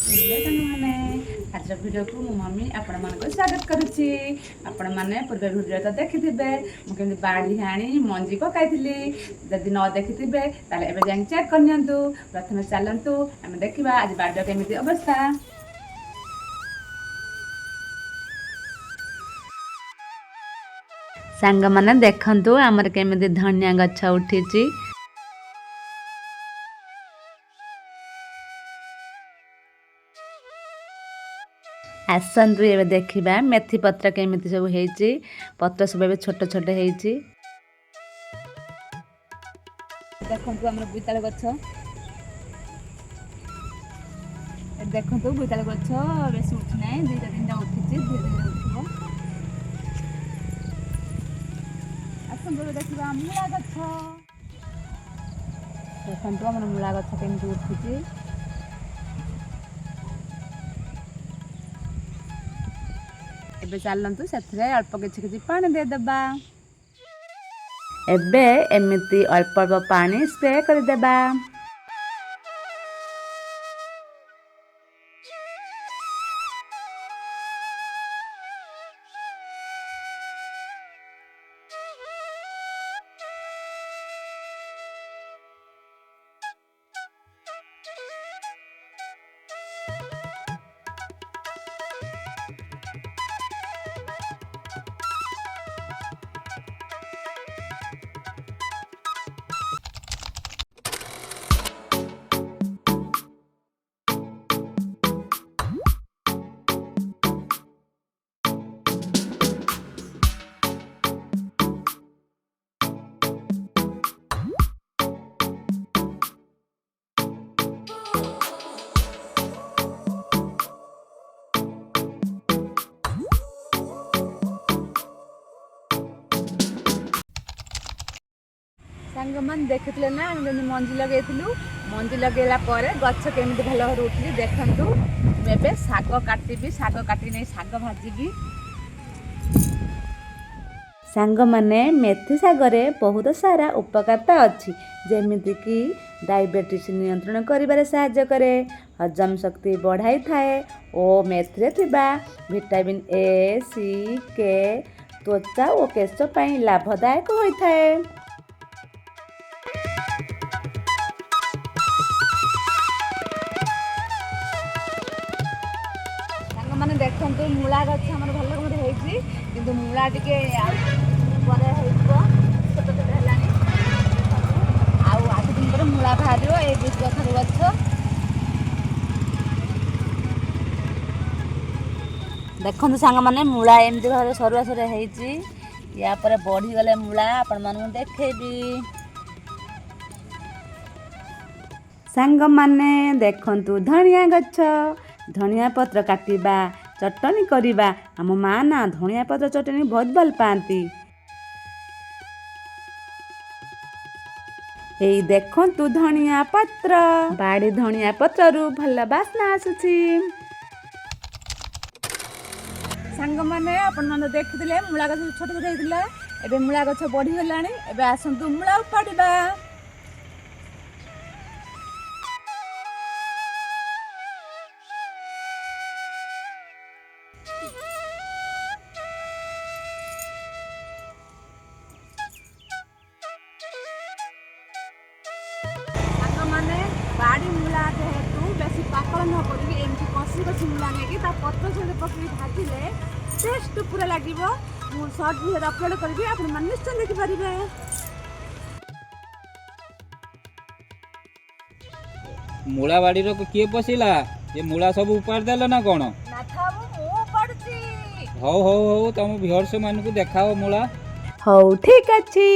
मैंने आज वीडियो को मो मम्मी आपण मान स्वागत करुच्ची। आपण मैंने पूर्व वीडियो तो देखि मुझे बाड़ी हाणी मंजी पकाई जदि न देखि जाए चेक करनियंतु। प्रथम चलतु आम देखा आज बाड़ी केमी अवस्था। सांग मैंने देखंतु आमर केमी धनिया गछ उठी। आसतु ए देखा मेथी पत्र केमी सब है। पत्र सब छोट छोट है। देखु आम बोईताल गछ देखु बोईताल गछ बेस उठी ना दुईटा तीन उठी धीरे धीरे उठो। आसतु देखा मूला गछ देखु आम मूला गछ केमी उठी। एबे चलतु से अल्प किछि पानी देदेबा। एबे एमिति अल्प अल्प पानी स्प्रे करदेबा। सांग मान देखते ना मंजी लगे मंजी लगेला गछ केमी भल भाव उठी। देखु मुझे शाग काटि शाग काटि नहीं शाग भाजी। सांग माने मेथी सागरे बहुत सारा उपकारिता अच्छी जेमिति कि डायबिटीज नियंत्रण करिबारे सहाय्य करे, हजम शक्ति बढ़ाई थाए और मेथी थिबा विटामिन ए सी के त्वचा और केश पई लाभदायक होइथाए। माने देखु मूला गछ आम भल हो मूला टे छोट छोट है आठ दिन पर मूला बाहर ये कखारू गछ। देखु सांग मैंने मूला एमती भाव सरुआ सरुआ या बढ़ी गले मूला आपण मानू देखेबी। सांग माने देखंतु धनिया गछ धनिया पत्र काटिबा चटनी करिबा। आम माँ ना धनिया पत्र चटनी बहुत भल पाती। एई देखंतु धनिया पत्र बाड़ी धनिया पत्र रु भल बास्ना आसुची। सांग माने आपण माने देखिथिले मूला गछ छोट छोट होइतिला एबे मूला गछ बढ़ी गलानी। एबे आसंतु मूला उपाड़िबा। माने बाड़ी मूला जेहेतु बेसी पाकल न करी एमती कसी कसी मूला नहीं पत्र सहित पकड़ भाजिले टेस्ट पूरा लगे। मुझे सर्ट भिडियो अपलोड करी आप निश्चय देखिपारे। मूला बाड़ी रो किए पशिला ये मूला सब उपाड़ देल ना कौन? हौ हौ हौ तुम व्यूअर्स मान को देखाओ मूला। हौ ठीक अच्छी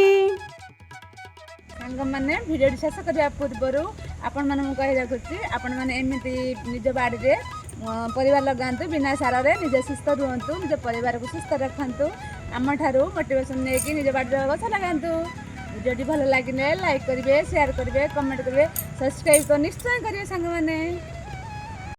सांग मैंने भिडियो शेष करने पूर्व आपण मैंने कही रखुच्छी आपण मैंने एमती निज बाड़ी रे परिवार लगातु बिना सार निजे सुस्थ रुहतु निज परिवार को सुस्थ रखु। आम ठारू मोटिवेशन नहीं निज बाड़ी गछ लगातु। वीडियो भल लगे लाइक करेंगे शेयर करेंगे कमेंट करेंगे सब्सक्राइब तो निश्चय करेंगे सांग मैंने।